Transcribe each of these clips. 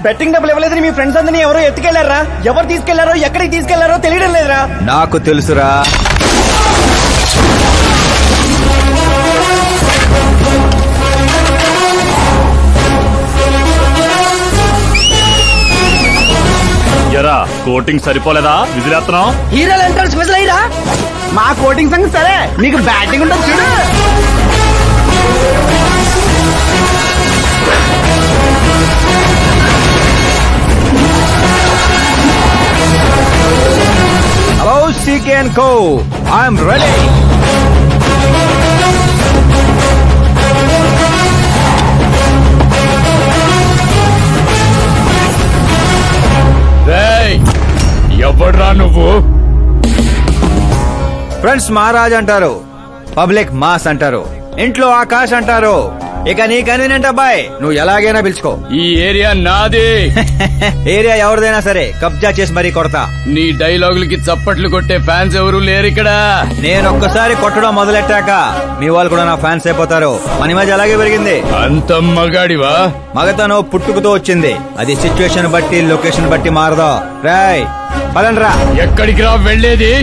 Betting డబ్బులు ఇవ్వలేదని మీ friends అందరినీ ఎవరో ఎత్తుకెళ్లారా? ఎవరు తీసుకెళ్లారో ఎక్కడికి తీసుకెళ్లారో తెలియడం లేదురా. నాకు తెలుసురా. ఎరా కోటింగ్ సరిపోలేదా? విజిలేస్తున్నావు. హీరోలు ఎంట్రన్స్ విజిల్ అయ్యరా? మా కోటింగ్ సంగతి సరే, నీకు బ్యాటింగ్ ఉంటుంది చూడు. Hello CK & Co. I'm ready. ఎవడ్రా నువ్వు? ఫ్రెండ్స్ మహారాజ్ అంటారు, పబ్లిక్ మాస్ అంటారు, ఇంట్లో ఆకాశ్ అంటారు. ఇక నీ కన్వీనియంట్ అబ్బాయి, నువ్వు ఎలాగైనా పిలుచుకో. ఈ ఏరియా నాది. ఏరియా ఎవరిదైనా సరే కబ్జా చేసి మరీ కొడతా. నీ డైలాగులకి చప్పట్లు కొట్టే ఫ్యాన్స్ ఎవరు లేరు ఇక్కడ. నేను ఒక్కసారి కొట్టడం మొదలెట్టాక మీ వాళ్ళు కూడా నా ఫ్యాన్స్ అయిపోతారు. మన మధ్య అలాగే పెరిగింది. అంత మగాడివా? మగతనం పుట్టుకుతో వచ్చింది, అది సిచ్యువేషన్ బట్టి లొకేషన్ బట్టి మారదా. రాయ్ పదండ్రా. ఎక్కడికి రా వెళ్ళేది?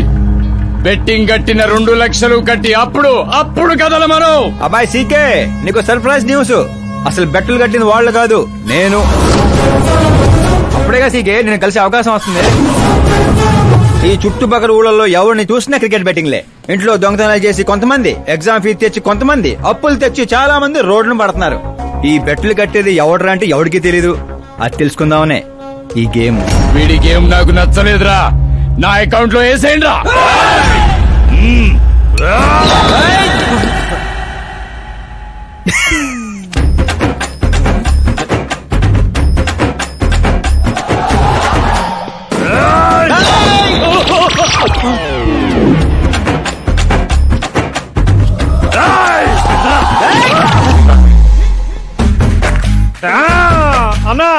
బెట్టింగ్ కట్టిన 2 లక్షలు కట్టి అప్పుడు కదల మనం. అబ్బాయి CK, నీకు సర్ప్రైజ్ న్యూస్. అసలు బెట్టులు కట్టిన వాళ్ళు కాదు, నేను. అప్పుడేగా CK నేను కలిసే అవకాశం వస్తుంది. ఈ చుట్టుపక్కల ఊళ్ళల్లో ఎవరిని చూసినా క్రికెట్ బెట్టింగ్లే. ఇంట్లో దొంగతనాలు చేసి కొంతమంది, ఎగ్జామ్ ఫీజు తెచ్చి కొంతమంది, అప్పులు తెచ్చి చాలా మంది రోడ్లను పడుతున్నారు. ఈ బెట్టులు కట్టేది ఎవడరా అంటే ఎవడికి తెలీదు. అది తెలుసుకుందామనే ఈ గేమ్. వీడి గేమ్ నాకు నచ్చలేదురా. నా అకౌంట్ లో వేసేయండి రా. అన్నా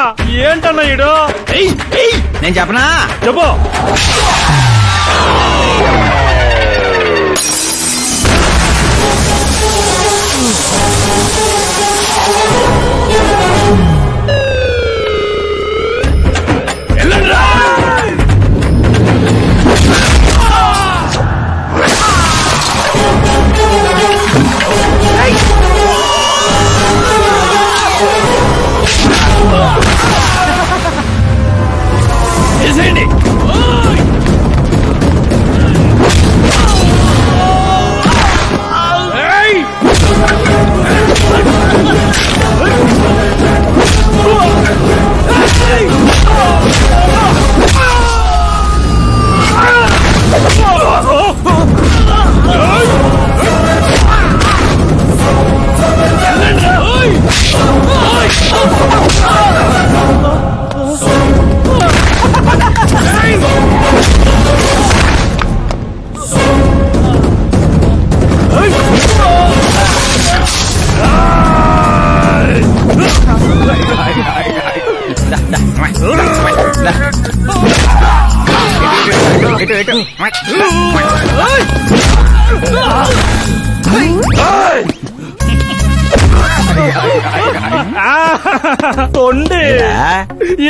ఏంటన్నా ఈడు? నేను చెప్పనా? చెప్పు.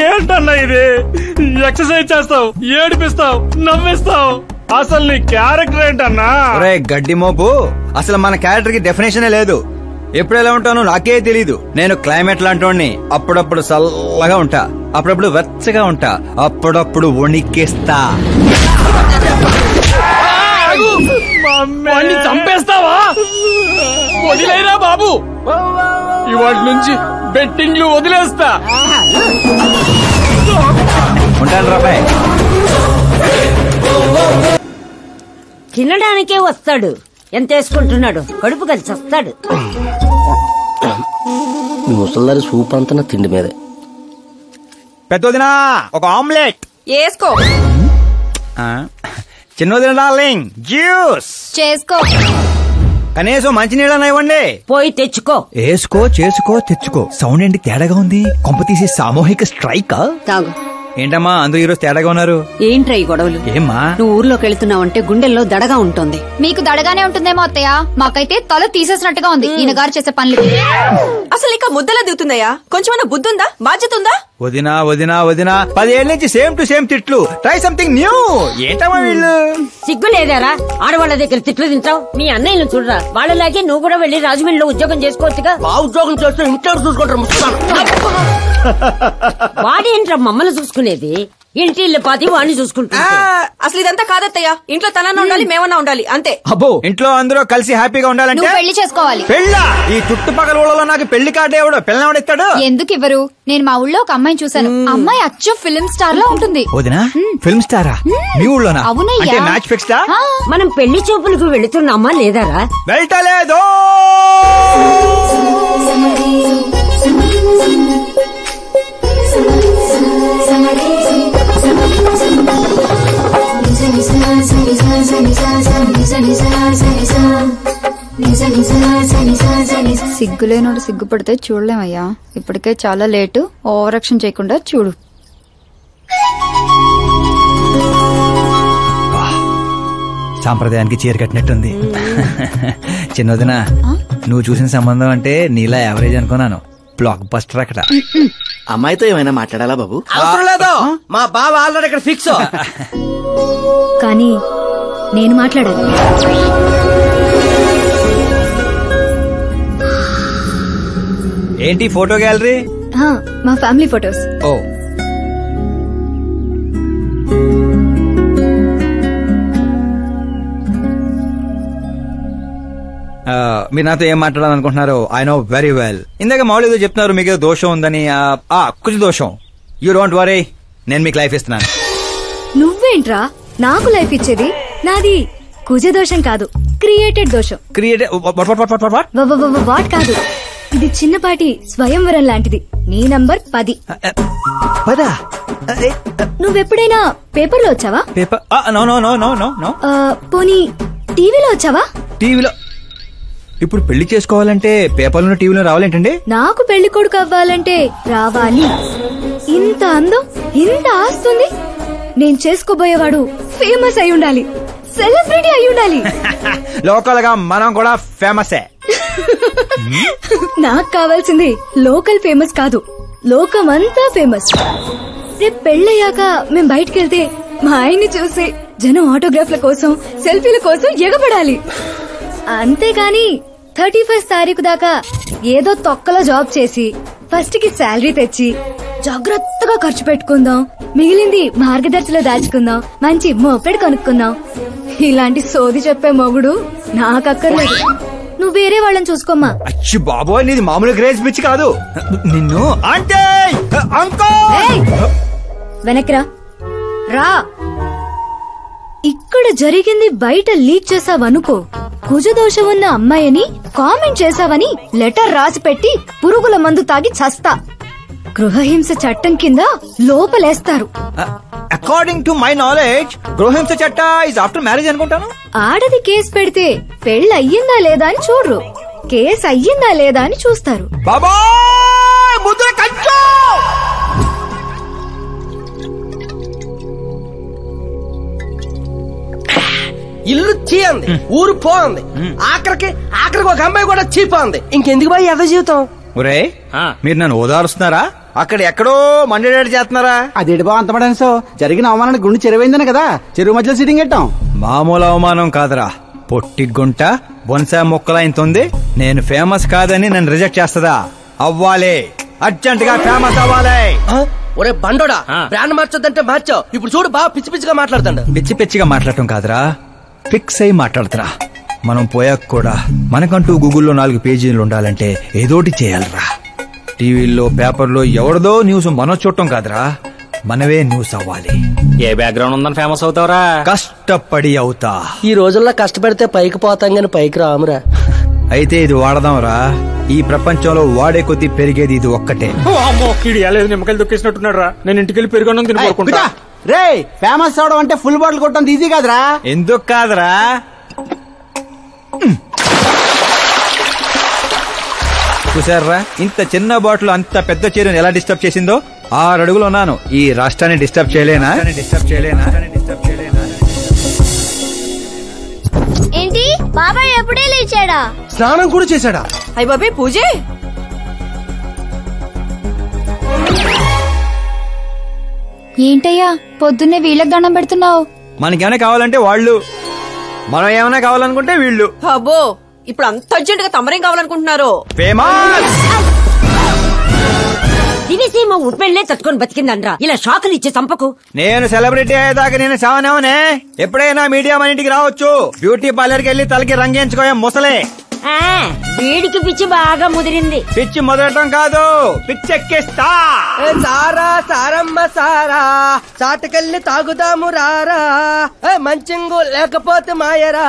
ఏంటన్నా ఇది? ఎక్సర్సైజ్ చేస్తావు, ఏడిపిస్తావు, నవ్విస్తావు. అసలు నీ క్యారెక్టర్ ఏంటన్నా? గడ్డి మోపు, అసలు మన క్యారెక్టర్ కి డెఫినేషనే లేదు. ఎప్పుడు ఎలా ఉంటానో నాకే తెలీదు. నేను క్లైమేట్ లాంటి అప్పుడప్పుడు చల్లగా ఉంటా, అప్పుడప్పుడు వెచ్చగా ఉంటా, అప్పుడప్పుడు వణికేస్తా. చంపేస్తావా? వదిలేరా బాబు, ఇవాటి నుంచి బెట్టింగ్లు వదిలేస్తా. ఉంటాను రాబాయ్. తినడానికే వస్తాడు, ఎంత వేసుకుంటున్నాడు, కడుపు కలిసి వస్తాడు. మీ ముసల్దారి సూప్ అంతా తిండి మీదే. పెద్దదినా ఒక ఆమ్లెట్ వేసుకో. చిన్నదిన డార్లింగ్ జ్యూస్ చేసుకో. కనీసం మంచినీళ్ళన్నా ఇవ్వండి. పోయి తెచ్చుకో. వేసుకో, చేసుకో, తెచ్చుకో. సౌండ్ ఏంటి తేడాగా ఉంది? కొంప తీసి సామూహిక స్ట్రైక్. తాగు. ఏంటమ్మా అందరూ ఈరోజు తేడాగా ఉన్నారు? ఏంట్రా ఈ గొడవలు? ఏమ్మా నువ్వు ఊర్లోకి వెళ్తున్నావంటే గుండెల్లో దడగా ఉంటుంది. మీకు దడగానే ఉంటుందేమో అత్తయ్య, మాకైతే తల తీసేసినట్టుగా ఉంది ఈయన గారు చేసే పనులు. అసలు ఇక ముద్దలా దిగుతుందయ్యా, కొంచెమన్నా బుద్ధుందా, బాధ్యత ఉందా? వదినా వదినా వదినా 10 ఏళ్ళ నుంచి సేమ్ టు సేమ్ తిట్లు. Try something new. ఏంటమ్మా వీళ్ళు? సిగ్గు లేదారా ఆడవాళ్ళ దగ్గర తిట్లు తింటావు? మీ అన్నయ్యను చూడరా, వాళ్ళలాగే నువ్వు కూడా వెళ్లి రాజమండ్రిలో ఉద్యోగం చేసుకోవచ్చుగా. ఉద్యోగం చేస్తే ఇంట్లో చూసుకుంటారు. వాడేంట్రా మమ్మల్ని చూసుకునేది? ఇంటి ఇల్లు పాతి వాడిని చూసుకుంటా. అసలు ఇదంతా కాదత్తయ్య. ఇంట్లో తనన్నా ఉండాలి, మేమన్నా ఉండాలి, అంతే. అబ్బో, ఇంట్లో అందరూ కలిసి హ్యాపీగా ఉండాలంటే నువ్వు పెళ్లి చేసుకోవాలి. పెళ్ళా? ఈ చుట్టుపక్కల ఊళ్ళలో నాకు పెళ్లి కార్డు ఎవడు పిల్లవాడిస్తాడు? ఎందుకు ఇవ్వరు? నేను మా ఊళ్ళో ఒక అమ్మాయిని చూసాను. అమ్మాయి అచ్చు ఫిల్మ్ స్టార్ లా ఉంటుంది. వదినా, ఫిల్మ్ స్టారా? మీ ఊళ్ళోనా? అవునయ్యా. అంటే మ్యాచ్ ఫిక్స్డా? మనం పెళ్లి చూపులకు వెళుతున్నామా లేదారా? వెళ్ళలేదు. సిగ్గులేనోడు సిగ్గుపడితే చూడలేమయ్యా. ఇప్పటికే చాలా లేటు. ఓవర్ యాక్షన్ చేయకుండా చూడు. సాంప్రదాయానికి చీర కట్టినట్టుంది. చిన్నదిన నువ్వు చూసిన సంబంధం అంటే నీలా యావరేజ్ అనుకున్నాను. బ్లాక్ బస్టర్ అక్కడ. అమ్మాయితో ఏమైనా మాట్లాడాలా బాబు? అవసరం లేదు, మా బావ ఆల్రెడీ ఇక్కడ ఫిక్స్. కానీ నేను మాట్లాడాలి. ఏంటి ఫోటో గ్యాలరీ? మా ఫ్యామిలీ ఫొటోస్. ఓ, మీరు నాతో ఏం మాట్లాడాలనుకుంటున్నారు? I know very well. ఇందాక మామూలు ఏదో చెప్తున్నారు, మీకు ఏదో దోషం ఉందని. కుజ దోషం. యూ డోంట్ వరీ, నేను మీకు లైఫ్ ఇస్తున్నాను. నువ్వేంట్రా నాకు లైఫ్ ఇచ్చేది? నాది కుజ దోషం కాదు, క్రియేటెడ్ దోషం. క్రియేటెడ్ వాట్ కాదు, ఇది చిన్నపాటి స్వయంవరం లాంటిది. నీ నంబర్ 10. నువ్వెప్పుడైనా పేపర్లో వచ్చావా? Paper? No no no no no no. పోనీ టీవీలో వచ్చావా? టీవీలో? ఇప్పుడు పెళ్లి చేసుకోవాలంటే పేపర్లో టీవీలో రావాలేంటండి? నాకు పెళ్లి కొడుకు అవ్వాలంటే రావాలి. ఇంత అందం, ఇంత ఆస్తుంది. నేను చేసుకోబోయేవాడు ఫేమస్ అయి ఉండాలి, సెలబ్రిటీ అయి ఉండాలి. లోకల్ గా మనం కూడా ఫేమసే. నాకు కావాల్సింది లోకల్ ఫేమస్ కాదు, లోకమంతా ఫేమస్. రేపు పెళ్ళయ్యాక మేం బయటకెళ్తే మా ఆయన్ని చూసి జనం ఆటోగ్రాఫ్ల కోసం, సెల్ఫీల కోసం ఎగబడాలి. అంతేగాని 31st తారీఖు దాకా ఏదో తొక్కలో జాబ్ చేసి ఫస్ట్ కి శాలరీ తెచ్చి జాగ్రత్తగా ఖర్చు పెట్టుకుందాం, మిగిలింది మార్గదర్శిలో దాచుకుందాం, మంచి మోపెడు కొనుక్కుందాం. ఇలాంటి సోది చెప్పే మొగుడు నాకక్కర్లేదు. నువ్వు వేరే వాళ్ళని చూసుకోమ్మా. అచ్చి బాబోయ్, నీది మామూలు గ్రేజ్ పిచ్చి కాదు. నిన్ను అంటే వెనక్రా రా. ఇక్కడ జరిగింది బయట లీక్ చేసావనుకో, కుజదోషం ఉన్న అమ్మాయిని కామెంట్ చేసావని లెటర్ రాసి పెట్టి పురుగుల మందు తాగి చస్తా. గృహహింస చట్టం కింద లోపలేస్తారు. అకార్డింగ్ టు మై నాలెడ్జ్ గృహహింస చట్ట ఇస్ ఆఫ్టర్ మ్యారేజ్ అనుకుంటాను. ఆడది కేసు పెడితే పెళ్లి అయ్యిందా లేదా అని చూడరు, కేసు అయ్యిందా లేదా అని చూస్తారు. బాబా ముద్ర కంచు. ఇల్లు చీ అంది, ఊరు పో అంది, ఆఖరికి ఒక అమ్మాయి కూడా చీపో అంది. ఇంకెందుకు బాయ్ ఎద జీవితం? ఒరే, మీరు నన్ను ఓదారుస్తున్నారా? అక్కడ ఎక్కడో మండేడాడు చేస్తున్నారా? అదేటి బావ అంత పడాను. జరిగిన అవమానానికి గుండె చెరువైందని కదా చెరువు మధ్యలో సిట్టింగ్ పెట్టాం. మామూలు అవమానం కాదురా, పొట్టి గుంట బొన్సా మొక్కలైంతుంది. నేను ఫేమస్ కాదని నన్ను రిజెక్ట్ చేస్తుందా? అవ్వాలి, అర్జెంట్ గా ఫేమస్ అవ్వాలి. ఒరే బండోడా, బ్రాండ్ మార్చొద్దంటే మార్చావు. ఇప్పుడు చూడు బాగా పిచ్చి పిచ్చిగా మాట్లాడుతాడు. పిచ్చి పిచ్చిగా మాట్లాడటం కాదురా, ఫిక్స్ అయి మాట్లాడుతురా. మనం పోయాక కూడా మనకంటూ గూగుల్లో 4 పేజీలు ఉండాలంటే ఏదోటి చేయాలరా. టీవీల్లో పేపర్లో ఎవరిదో న్యూస్ మనం చూడటం కాదురా, మనవే న్యూస్ అవ్వాలి. ఏ బ్యాక్గ్రౌండ్ ఉందని ఫేమస్ అవుతావురా? కష్టపడి అవుతా. ఈ రోజుల్లో కష్టపడితే పైకి పోతాం గాని పైకి రామురా. అయితే ఇది వాడదాంరా. ఈ ప్రపంచంలో వాడే కొద్దీ పెరిగేది ఇది ఒక్కటే. నిమ్మకాయలు దొక్కేసినట్టున్నాడు రా. నేను ఇంటికి వెళ్ళి పెరుగొన్నం తినుకుంటా. రే, ఫేమస్ అవడం అంటే ఫుల్ బాటిల్ కొట్టడం ఈజీ కాదురా. ఎందుకు కాదురా? చూసారా, ఇంత చిన్న బాటిల్ అంత పెద్ద చీరను ఎలా డిస్టర్బ్ చేసిందో. 6 అడుగులు ఉన్నాను, ఈ రాష్ట్రాన్ని డిస్టర్బ్ చేయలేనా? ఏంటి బాబాయ్ ఎప్పుడే లేచాడా? స్నానం కూడా చేశాడా? అయ్య బాబే పూజే. ఏంటయ్యా పొద్దున్నే వీళ్ళకి దండం పెడుతున్నావు? మనకేమైనా కావాలంటే వాళ్ళు, మనం ఏమైనా కావాలనుకుంటే వీళ్ళు. అబ్బో ఇప్పుడు అంత అర్జెంట్ గా తమరేం కావాలనుకుంటున్నారు? ఫేమస్ దివిసీమ ఉప్పెళ్లే తట్టుకొని బతికిందనరా, ఇలా షాకులు ఇచ్చే చంపకు. నేను సెలబ్రిటీ అయ్యేదాకా నేను సావనేవనే. ఎప్పుడైనా మీడియా మన ఇంటికి రావచ్చు. బ్యూటీ పార్లర్ కి వెళ్లి తలకి రంగేయించుకోయా ముసలే. వీడికి పిచ్చి బాగా ముదిరింది. పిచ్చి మొదలటం కాదు, పిచ్చెక్కిస్తా. సారా సారమ్మ సారా, చాటకెళ్ళి తాగుదాము రారా. మంచింగు లేకపోతే మాయరా,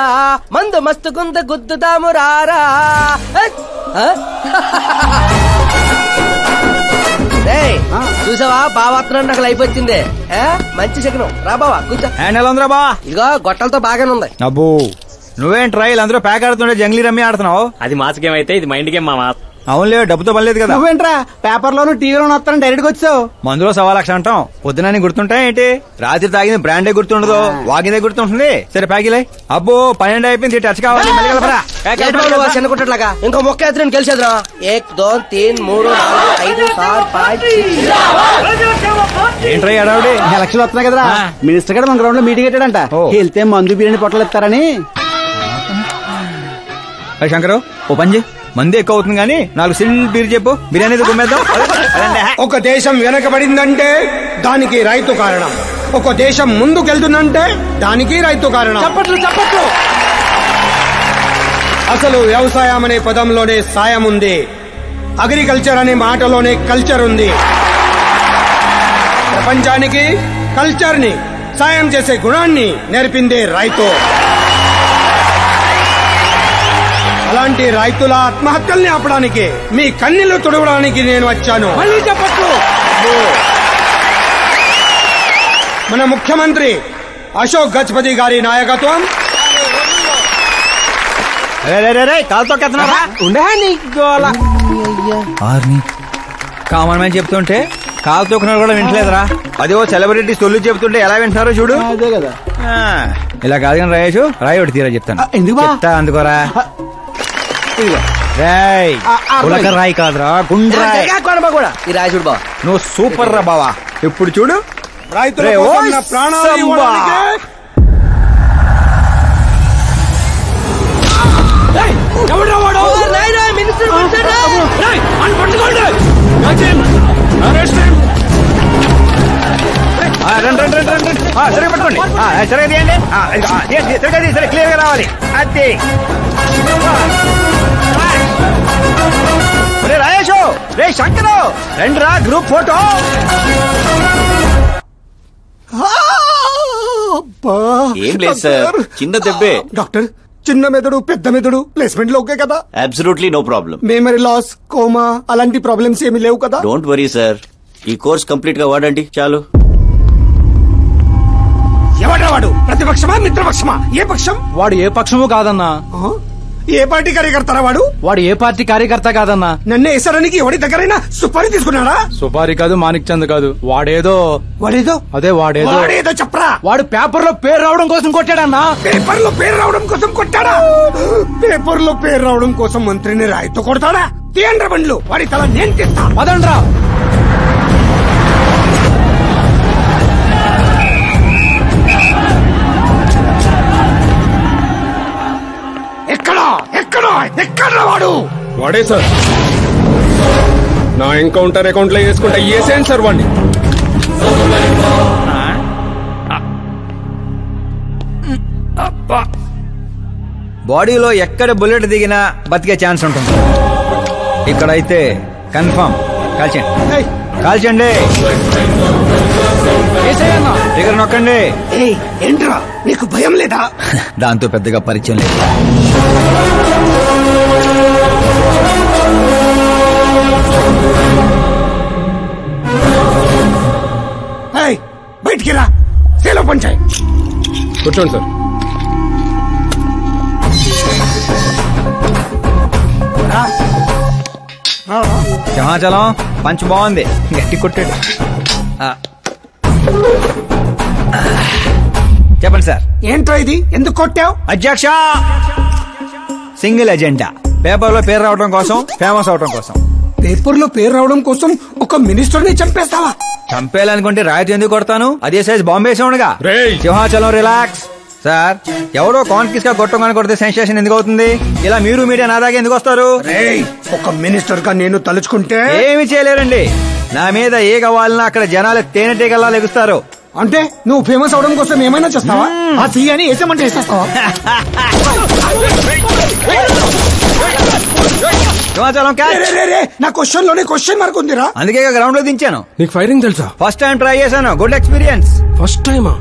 మందు మస్తు గుంద గుద్దుదాము రారా. చూసావా బావాత్రం నాకు లైఫ్ వచ్చింది. మంచి శకనం. రా బావా కూర్చో. హ్యాండ్ ఎలా ఉందిరా బా? ఇదిగో గొట్టలతో బాగానే ఉంది. అబ్బో నువ్వేం ట్రైల్ అందరూ ప్యాక్ ఆడుతుండే జంగ్లీ రమ్మి ఆడుతున్నావు. అది మాస్ గేమ్ అయితే ఇది మైండ్ గేమ్ మామా. అవునులే, డబ్బుతో పనిలేదు కదా. నువ్వేంట్రా పేపర్ లోను టీవీలోను వస్తాను డైరెక్ట్ గా వచ్చావు. మందులో 1,00,000 అంటాం. పొద్దునని గుర్తుంటాయి ఏంటి? రాత్రి తాగింది బ్రాండే గుర్తుండదు, వాగిందే గుర్తుంటుంది. సరే ప్యాకిలే. అబ్బో 12 అయిపోయింది, టచ్ కావాలి. చిన్న కుట్టట్లాగా ఇంకో మొక్క ఎత్తుని గెలిచేద్రా. 1 2 3 4 5 6 5 ఏంట్రై అడావుడి? ఎలక్షన్ వస్తున్నాయి కదరా, మినిస్టర్ గారు మన గ్రౌండ్ లో మీటింగ్ పెట్టాడంట. వెళ్తే మందు బిర్యానీ పొట్టలు ఇస్తారని. శంకరు ఓ పంజి, మంది ఎక్కువ అవుతుంది కానీ 4 సిల్ బీర్ చెప్పు, బిర్యానీ గుమ్మేద్దాం. ఒక దేశం వెనకబడిందంటే దానికి రైతు కారణం. ఒక దేశం ముందుకెళ్తుందంటే దానికి రైతు కారణం. చప్పట్లు చప్పట్లు. అసలు వ్యవసాయం అనే పదంలోనే సాయం ఉంది. అగ్రికల్చర్ అనే మాటలోనే కల్చర్ ఉంది. ప్రపంచానికి కల్చర్ ని, సాయం చేసే గుణాన్ని నేర్పిందే రైతు. అలాంటి రైతుల ఆత్మహత్యల్ని ఆపడానికి, మీ కన్నీళ్లు తుడవడానికి నేను వచ్చాను. మళ్ళీ చెప్పట్లు. మన ముఖ్యమంత్రి అశోక్ గజపతి గారి నాయకత్వం. కాలుతో కామన్ మ్యాన్ చెప్తుంటే కాలు తొక్కున్నారు కూడా వింటలేదురా. అదే సెలబ్రిటీ సొల్లు చెప్తుంటే ఎలా వింటున్నారో చూడు. అదే కదా. ఇలా కాదు కానీ రాయేషు, రాయి ఒకటి తీరా చెప్తాను. ఎందుకు చెప్తా అందుకోరా. రాయి కాదురా, గుండ్రాయి. కూడా ఈ రాజుడు బావ నువ్వు సూపర్ రా బావా. ఇప్పుడు చూడు, రైతుల కోసం నా ప్రాణాలు ఇవ్వడానికే. సరే పట్టుకోండి, సరే తీయండి. సరే క్లియర్ గా రావాలి. అది రే రాయేషు, రే శంకరు, రండి రా గ్రూప్ ఫోటో. ఏం లేదు సార్, చిన్న దెబ్బే. డాక్టర్, చిన్న మెదడు పెద్ద మెదడు ప్లేస్మెంట్ లో ఓకే కదా? Absolutely no problem. Memory loss, coma అలాంటి ప్రాబ్లమ్స్ ఏమీ లేవు కదా? డోంట్ వరీ సార్, ఈ కోర్స్ కంప్లీట్ గా వాడండి చాలు. ఎవడా వాడు? ప్రతిపక్షమా మిత్రపక్షమా? ఏ పక్షం వాడు? ఏ పక్షము కాదన్నా. ఏ పార్టీ కార్యకర్తారా వాడు? వాడు ఏ పార్టీ కార్యకర్త కాదన్నా. నన్ను వేసడానికి ఎవరి దగ్గరైనా సుపారీ తీసుకున్నాడా? సుపారీ కాదు, మాణిక్ చంద్ కాదు. వాడేదో అదే వాడేదో చెప్పరా. వాడు పేపర్ లో పేరు రావడం కోసం కొట్టాడన్నా. పేపర్ లో పేరు రావడం కోసం కొట్టాడా? పేపర్ లో పేరు రావడం కోసం మంత్రిని రాయితో కొడతాడా? తీయండ్ర బండ్లు, వాడి తల నేను తీస్తా. పదండ్రా. ఎక్కడ వాడు? వాడే సార్, నా ఎన్కౌంటర్ అకౌంట్ లో వేసుకుంటా. ఏసేయండి సార్ వాడిని. బాడీలో ఎక్కడ బుల్లెట్ దిగినా బతికే ఛాన్స్ ఉంటుంది. ఇక్కడైతే కన్ఫర్మ్. కాల్చండి, కాల్చండి. దగ్గర నొక్కండి. ఏంట్రా నీకు భయం లేదా? దాంతో పెద్దగా పరిచయం లేదు. బయటికి రా, సేలో పంచాయి. కూర్చోండి సార్. సింహాచలం పంచ్ బాగుంది, గట్టి కొట్టాడు. చెప్పండి సార్. ఏంట్రా ఇది? ఎందుకు కొట్టావు? అధ్యక్ష, సింగిల్ ఎజెండా. పేపర్ లో పేరు రావడం కోసం, ఫేమస్ అవడం కోసం. పేపర్ లో పేరు రావడం కోసం ఒక మినిస్టర్ ని చంపేస్తావా? చంపేయాలనుకుంటే రాయితీ ఎందుకు కొడతాను? అదే సైజ్ బాంబే సౌండ్గా. సింహాచలం రిలాక్స్. సార్, ఎవడో కాన్ఫిస్ గా గొట్టంగానే కొడితే సెన్సేషన్ ఎందుకు అవుతుంది? ఇలా మీరు మీడియా నా దాకా ఎందుకు వస్తారు? ఒక మినిస్టర్ గా నేను తలుచుకుంటే ఏమి చేయలేరండి. నా మీద ఏ కావాలన్నా అక్కడ జనాలు తేనెటీగల్లా లెగుస్తారు. అంటే నువ్వు ఫేమస్ అవడం కోసం ఏమైనా చేస్తావా? ఆ సీఎని వేసేమంటే వేసేస్తావా? నా క్వశ్చన్ లోనే క్వశ్చన్ మార్క్ ఉందిరా. అందుకే గ్రౌండ్ లో దించాను. నీకు ఫైరింగ్ తెలుసా? ఫస్ట్ టైం ట్రై చేశాను. Good experience. ఫస్ట్ టైమా?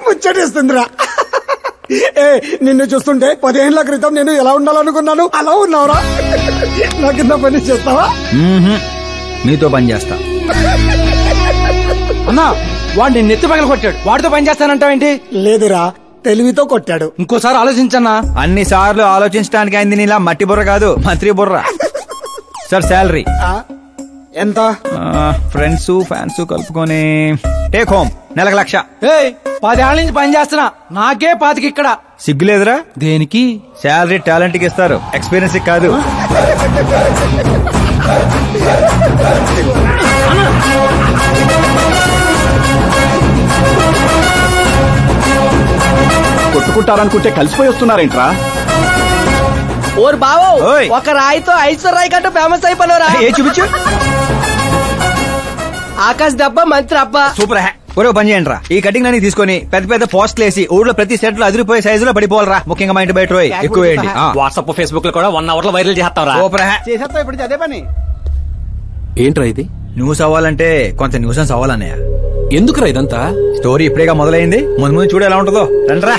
ముచ్చటేస్తుందిరా. నిన్ను చూస్తుంటే 10 ఏళ్ల క్రితం నేను ఎలా ఉండాలనుకున్నాను అలా ఉన్నావురా. నా కింద పని చేస్తావా? మీతో పని చేస్తా. అన్నా, వాడు నిన్ను ఎత్తి పగల కొట్టాడు. వాడితో పని చేస్తానంటావేంటి? లేదురా, తెలివితో కొట్టాడు. ఇంకోసారి ఆలోచించన్నా. అన్ని సార్లు ఆలోచించడానికి అయింది నీలా మట్టి బుర్ర కాదు, మంత్రి బుర్ర. సార్, శాలరీ ఎంత? ఫ్రెండ్స్ ఫ్యాన్స్ కలుపుకొని టేక్ హోమ్ నెలకు 1,00,000. 10 ఏళ్ల నుంచి పని చేస్తున్నా, నాకే 25 ఇక్కడ. సిగ్గులేదురా? దేనికి? శాలరీ టాలెంట్ కి ఇస్తారు, ఎక్స్పీరియన్స్ కాదు. కొట్టుకుంటారనుకుంటే కలిసిపోయి వస్తున్నారేంట్రా? ఓర్ బావో, ఒక రాయితో ఐశ్వర్ రాయ్ కంటూ ఫేమస్ అయిపోయినరా? ఏ చూపించు. ఆకాశ్ దెబ్బ మంత్రి అబ్బా. సూపర్ హ్యా. ఒరే పని చేయండి రా, ఈ కటింగ్ అన్ని తీసుకొని పెద్ద పెద్ద పోస్టులు వేసి ఊళ్ళో ప్రతి సెట్ లో అదిరిపోయే సైజులో పడిపోవాలరా. ముఖ్యంగా మా ఇంటి బయట ఎక్కువ వేయండి. వాట్సాప్ ఫేస్బుక్ లో కూడా 1 hour లో వైరల్ చేస్తారా? సూపర్ హ్యా. చేసేస్తా ఇప్పుడు అదే పని. ఏంట్రా ఇది? న్యూస్ అవ్వాలంటే కొంత న్యూసెన్స్ అవ్వాలన్నయ్య. ఎందుకురా ఇదంతా? స్టోరీ ఇప్పుడేగా మొదలైంది, ముందు ముందు చూడు ఎలా ఉంటుందో. రండ్రా.